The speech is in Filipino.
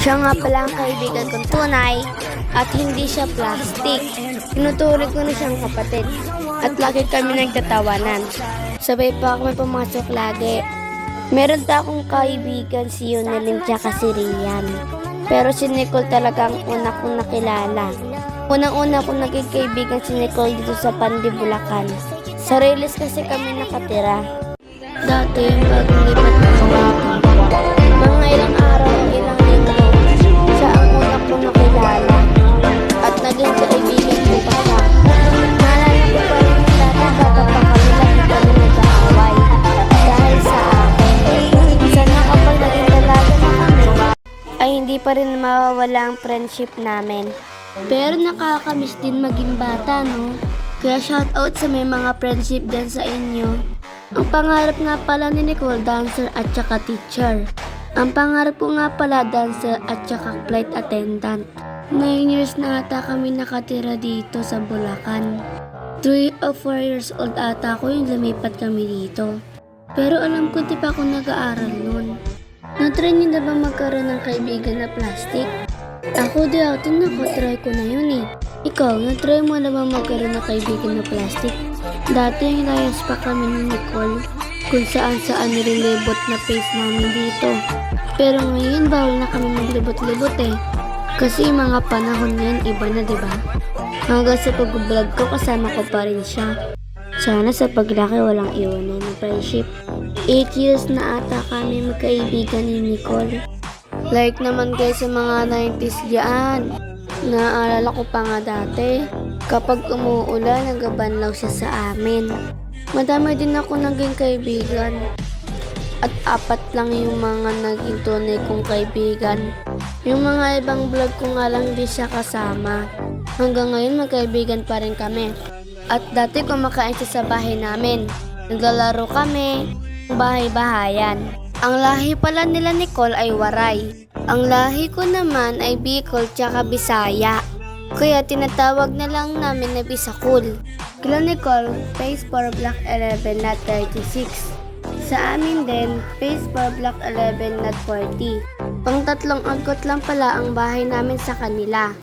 Siya nga pala ang kaibigan kong tunay at hindi siya plastic. Tinuturing ko na siyang kapatid at lagi kami nagtatawanan. Sabay pa kami pumasok lagi. Meron pa akong kaibigan si Yunelin tsaka si Rian. Pero si Nicole talaga ang una kong nakilala. Unang-una kong naging kaibigan si Nicole dito sa Pandi, Bulacan. Sa Riles kasi kami nakatira. Dati yung bagong lipat na dito. Mga ilang araw o ilang linggo, siya ang una kong nakilala. At naging kaibigan ko pa siya. Naalala ko pa rin yung dati bata pa kami lagi kami nag-aaway. Dahil sa akin. Sana kapag naging dalaga na kami, ay hindi pa rin mawawala ang friendship namin. Pero nakakamiss din maging bata, no? Kaya shoutout sa may mga friendship din sa inyo. Ang pangarap nga pala ni Nicole, dancer at saka teacher. Ang pangarap ko nga pala, dancer at saka flight attendant. 9 years na ata kami nakatira dito sa Bulacan. 3 or 4 years old ata ako yung lumipat kami dito. Pero alam ko di pa ako nag-aaral nun. Na-try niyo na ba magkaroon ng kaibigan na plastic? Ako di ako, nakatry ko na yun eh. Ikaw, na-try mo na ba magkaroon ng kaibigan na plastic? Dati yung layas pa kami ni Nicole kung saan nililibot na face namin dito. Pero ngayon bawal na kami maglibot-libot eh. Kasi mga panahon ngayon iba na, diba? Hanggang sa pag-vlog ko kasama ko pa rin siya. Sana sa paglaki walang iwanan ng friendship. 8 years na ata kami magkaibigan ni Nicole. Like naman guys sa mga 90s dyan. Naaalala ko pa nga dati, kapag umuulan, nagabanlaw siya sa amin. Madami din ako naging kaibigan. At 4 lang yung mga naging tunay kong kaibigan. Yung mga ibang vlog ko nga lang di siya kasama. Hanggang ngayon magkaibigan pa rin kami. At dati kumakain siya sa bahay namin. Naglalaro kami, bahay-bahayan. Ang lahi pala nila Nicole ay Waray. Ang lahi ko naman ay Bicol tsaka Bisaya. Kaya tinatawag na lang namin na Bisakul. Kila Nicole, face for Block 11 not 36. Sa amin din, face for Block 11 not 40. Pang 3 agkot lang pala ang bahay namin sa kanila.